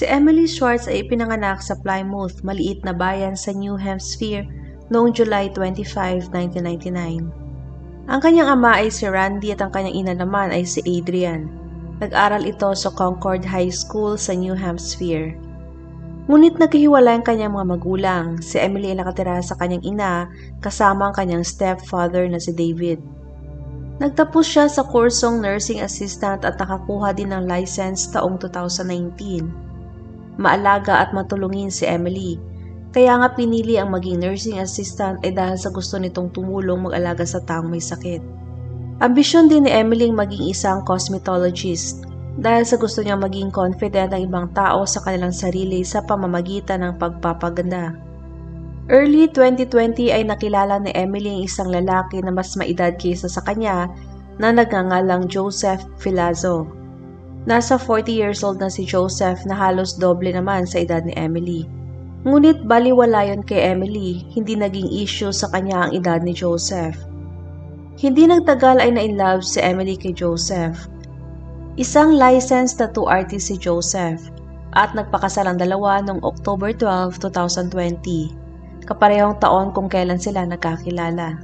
Si Emily Schwartz ay ipinanganak sa Plymouth, maliit na bayan sa New Hampshire noong July 25, 1999. Ang kanyang ama ay si Randy at ang kanyang ina naman ay si Adrian. Nag-aral ito sa Concord High School sa New Hampshire. Ngunit naghihiwalay ang kanyang mga magulang. Si Emily ay nakatira sa kanyang ina kasama ang kanyang stepfather na si David. Nagtapos siya sa kursong nursing assistant at nakakuha din ng license taong 2019. Maalaga at matulungin si Emily, kaya nga pinili ang maging nursing assistant ay dahil sa gusto nitong tumulong mag-alaga sa taong may sakit. Ambisyon din ni Emily maging isang cosmetologist dahil sa gusto niyang maging confident ng ibang tao sa kanilang sarili sa pamamagitan ng pagpapaganda. Early 2020 ay nakilala ni Emily ang isang lalaki na mas maedad kaysa sa kanya na nagngangalang Joseph Filazzo. Nasa 40 years old na si Joseph na halos doble naman sa edad ni Emily. Ngunit baliwala yon kay Emily, hindi naging issue sa kanya ang edad ni Joseph. Hindi nagtagal ay na-inlove si Emily kay Joseph. Isang licensed tattoo artist si Joseph at nagpakasal ang dalawa noong October 12, 2020, kaparehong taon kung kailan sila nagkakilala.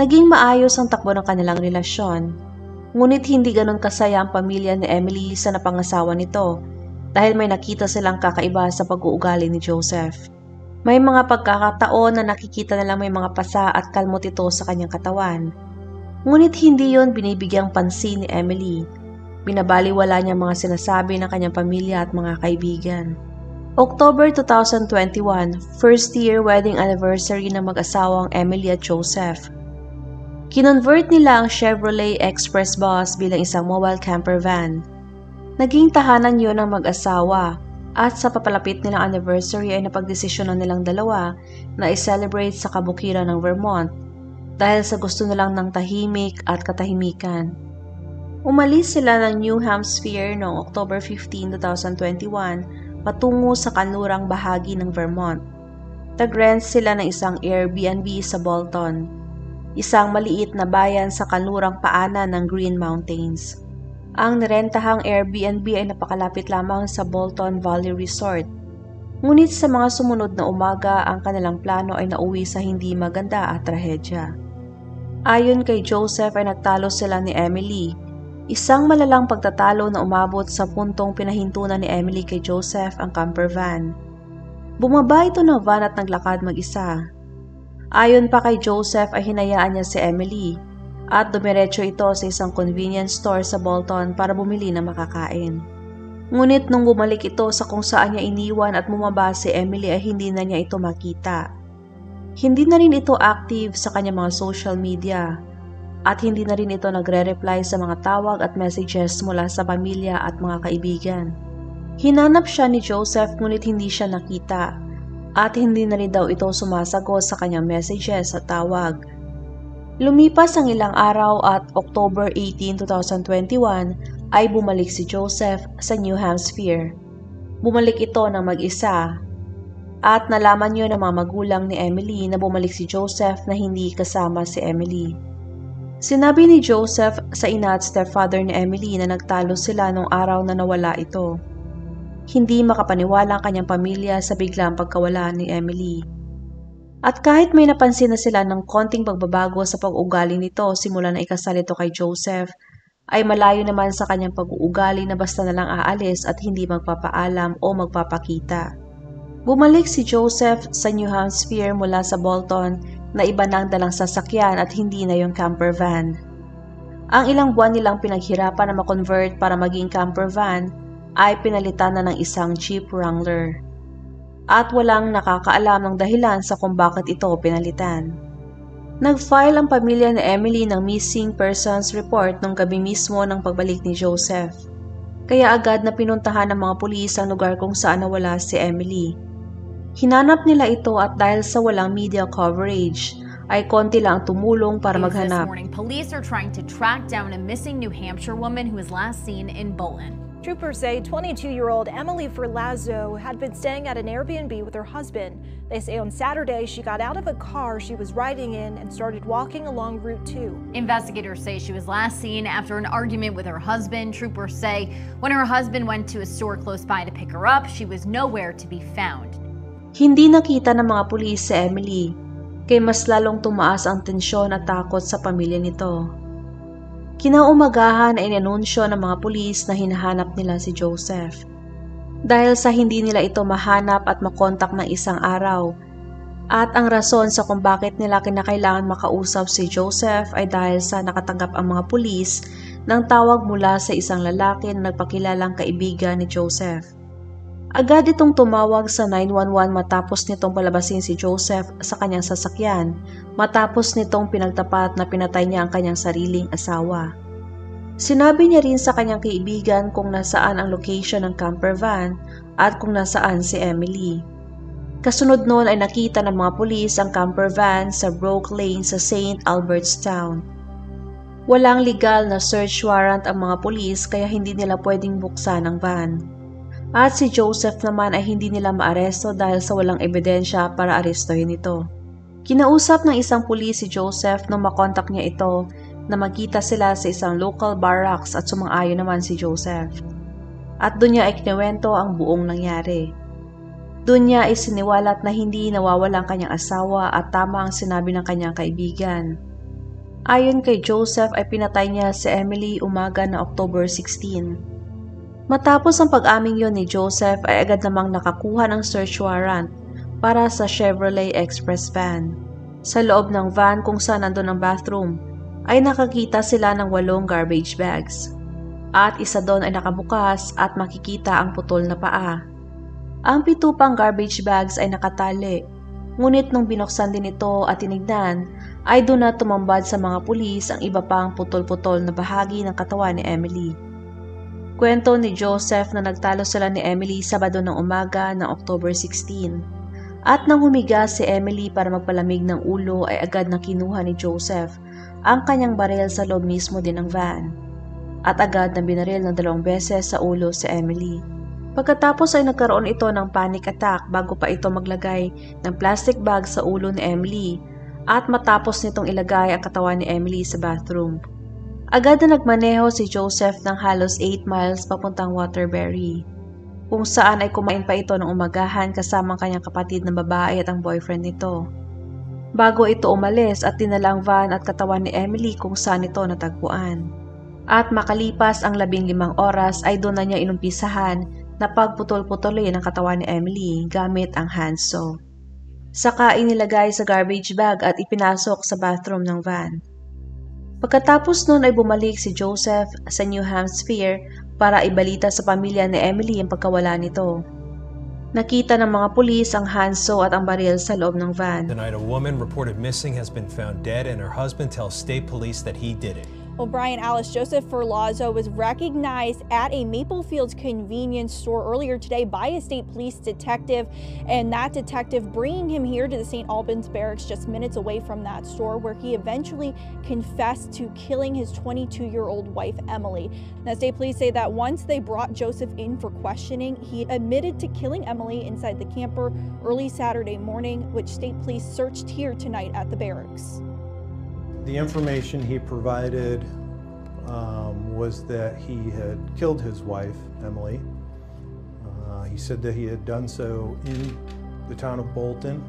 Naging maayos ang takbo ng kanilang relasyon. Ngunit hindi ganon kasaya ang pamilya ni Emily sa napangasawa nito dahil may nakita silang kakaiba sa pag-uugali ni Joseph. May mga pagkakataon na nakikita nilang may mga pasa at kalmot ito sa kanyang katawan. Ngunit hindi yon binibigyang pansin ni Emily. Binabaliwala niya mga sinasabi ng kanyang pamilya at mga kaibigan. October 2021, first year wedding anniversary ng mag-asawang Emily at Joseph. Kinonvert nila ang Chevrolet Express Bus bilang isang mobile camper van. Naging tahanan yon ng mag-asawa at sa papalapit nilang anniversary ay napagdesisyonan nilang dalawa na i-celebrate sa kabukiran ng Vermont dahil sa gusto nilang ng tahimik at katahimikan. Umalis sila ng New Hampshire noong October 15, 2021 patungo sa kanlurang bahagi ng Vermont. Nag-rent sila ng isang Airbnb sa Bolton, isang maliit na bayan sa kanlurang paanan ng Green Mountains. Ang nirentahang Airbnb ay napakalapit lamang sa Bolton Valley Resort. Ngunit sa mga sumunod na umaga, ang kanilang plano ay nauwi sa hindi maganda at trahedya. Ayon kay Joseph ay nagtalo sila ni Emily. Isang malalang pagtatalo na umabot sa puntong pinahintunan ni Emily kay Joseph ang camper van. Bumaba ito ng van at naglakad mag-isa. Ayon pa kay Joseph ay hinayaan niya si Emily at dumiretso ito sa isang convenience store sa Bolton para bumili ng makakain. Ngunit nung bumalik ito sa kung saan niya iniwan at bumaba si Emily ay hindi na niya ito makita. Hindi na rin ito active sa kanyang mga social media at hindi na rin ito nagre-reply sa mga tawag at messages mula sa pamilya at mga kaibigan. Hinanap siya ni Joseph ngunit hindi siya nakita. At hindi na rin daw ito sumasagot sa kanyang messages at tawag. Lumipas ang ilang araw at October 18, 2021 ay bumalik si Joseph sa New Hampshire. Bumalik ito ng mag-isa at nalaman niyo ng mga magulang ni Emily na bumalik si Joseph na hindi kasama si Emily. Sinabi ni Joseph sa ina at stepfather ni Emily na nagtalo sila nung araw na nawala ito. Hindi makapaniwala ang kanyang pamilya sa biglang pagkawala ni Emily. At kahit may napansin na sila ng konting pagbabago sa pag-uugali nito simula na ikasal ito kay Joseph, ay malayo naman sa kanyang pag-uugali na basta na lang aalis at hindi magpapaalam o magpapakita. Bumalik si Joseph sa New Hampshire mula sa Bolton na iba na ang dalang sasakyan at hindi na yung camper van. Ang ilang buwan nilang pinaghirapan na makonvert para maging camper van ay pinalitan na ng isang Jeep Wrangler. At walang nakakaalam ng dahilan sa kung bakit ito pinalitan. Nag-file ang pamilya ni Emily ng missing persons report nung gabi mismo ng pagbalik ni Joseph. Kaya agad na pinuntahan ng mga pulis ang lugar kung saan nawala si Emily. Hinanap nila ito at dahil sa walang media coverage, ay konti lang tumulong para maghanap. Police are trying to track down a missing New Hampshire woman who was last seen in Bolton. Troopers say 22-year-old Emily Ferlazzo had been staying at an Airbnb with her husband. They say on Saturday she got out of a car she was riding in and started walking along Route 2. Investigators say she was last seen after an argument with her husband. Troopers say when her husband went to a store close by to pick her up, she was nowhere to be found. Hindi nakita ng mga pulis si Emily, kaya mas lalong tumaas ang tensyon at takot sa pamilya nito. Kinaumagahan ay inanunsyo ng mga pulis na hinahanap nila si Joseph. Dahil sa hindi nila ito mahanap at makontak ng isang araw, at ang rason sa kung bakit nila kinakailangan makausap si Joseph ay dahil sa nakatanggap ang mga pulis ng tawag mula sa isang lalaki na nagpakilalang kaibigan ni Joseph. Agad itong tumawag sa 911 matapos nitong palabasin si Joseph sa kanyang sasakyan, matapos nitong pinagtapat na pinatay niya ang kanyang sariling asawa. Sinabi niya rin sa kanyang kaibigan kung nasaan ang location ng camper van at kung nasaan si Emily. Kasunod noon ay nakita ng mga pulis ang camper van sa Broke Lane sa St. Albert's Town. Walang legal na search warrant ang mga pulis kaya hindi nila pwedeng buksan ang van. At si Joseph naman ay hindi nila maaresto dahil sa walang ebidensya para arestuhin ito. Kinausap ng isang pulis si Joseph nung makontak niya ito na magkita sila sa isang local barracks at sumang-ayon naman si Joseph. At doon niya ay kinuwento ang buong nangyari. Doon niya ay siniwalat na hindi nawawala ang kanyang asawa at tama ang sinabi ng kanyang kaibigan. Ayon kay Joseph ay pinatay niya si Emily umaga na October 16. Matapos ang pag-aming yon ni Joseph ay agad namang nakakuha ng search warrant para sa Chevrolet Express van. Sa loob ng van kung saan nandun ang bathroom ay nakakita sila ng 8 garbage bags. At isa doon ay nakabukas at makikita ang putol na paa. Ang 7 pang garbage bags ay nakatali. Ngunit nung binuksan din ito at tinignan ay doon na tumambad sa mga pulis ang iba pang putol-putol na bahagi ng katawan ni Emily. Kwento ni Joseph na nagtalo sila ni Emily Sabado ng umaga ng October 16. At nang humiga si Emily para magpalamig ng ulo ay agad na kinuha ni Joseph ang kanyang baril sa loob mismo din ng van. At agad na binaril ng 2 beses sa ulo si Emily. Pagkatapos ay nagkaroon ito ng panic attack bago pa ito maglagay ng plastic bag sa ulo ni Emily at matapos nitong ilagay ang katawan ni Emily sa bathroom. Agad na nagmaneho si Joseph ng halos 8 miles papuntang Waterbury, kung saan ay kumain pa ito ng umagahan kasama ang kanyang kapatid na babae at ang boyfriend nito. Bago ito umalis at dinala ang van at katawan ni Emily kung saan ito natagpuan. At makalipas ang 15 oras ay doon na niya inumpisahan na pagputol-putulin ang katawan ni Emily gamit ang handsaw. Saka inilagay sa garbage bag at ipinasok sa bathroom ng van. Pagkatapos noon ay bumalik si Joseph sa New Hampshire para ibalita sa pamilya ni Emily ang pagkawala nito. Nakita ng mga pulis ang handsaw at ang baril sa loob ng van. Tonight, a woman reported missing has been found dead and her husband tells state police that he did it. Well, Brian, Alice, Joseph Ferlazzo was recognized at a Maple Fields convenience store earlier today by a state police detective, and that detective bringing him here to the St. Albans barracks just minutes away from that store, where he eventually confessed to killing his 22-year-old wife, Emily. Now, state police say that once they brought Joseph in for questioning, he admitted to killing Emily inside the camper early Saturday morning, which state police searched here tonight at the barracks. The information he provided was that he had killed his wife, Emily. He said that he had done so in the town of Bolton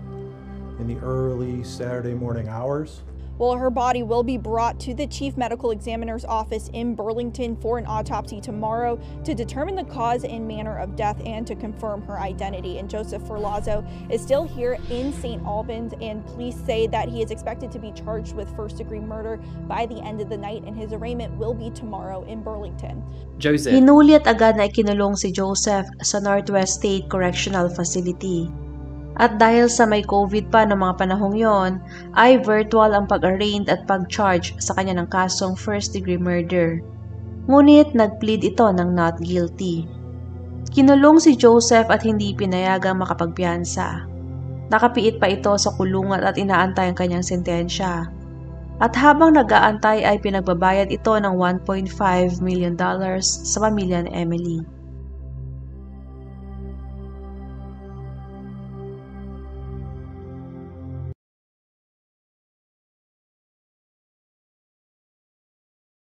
in the early Saturday morning hours. Well, her body will be brought to the Chief Medical Examiner's office in Burlington for an autopsy tomorrow to determine the cause and manner of death and to confirm her identity. And Joseph Ferlazzo is still here in St. Albans, and police say that he is expected to be charged with first-degree murder by the end of the night, and his arraignment will be tomorrow in Burlington. Joseph. Hinuli at agad na ikinulong si Joseph sa Northwest State Correctional Facility. At dahil sa may COVID pa ng mga panahong yon, ay virtual ang pag-arraign at pag-charge sa kanya ng kasong first-degree murder. Ngunit nag-plead ito ng not guilty. Kinulong si Joseph at hindi pinayagang makapagpiyansa. Nakapiit pa ito sa kulungan at inaantay ang kanyang sentensya. At habang nag-aantay ay pinagbabayad ito ng $1.5 million sa pamilya ni Emily.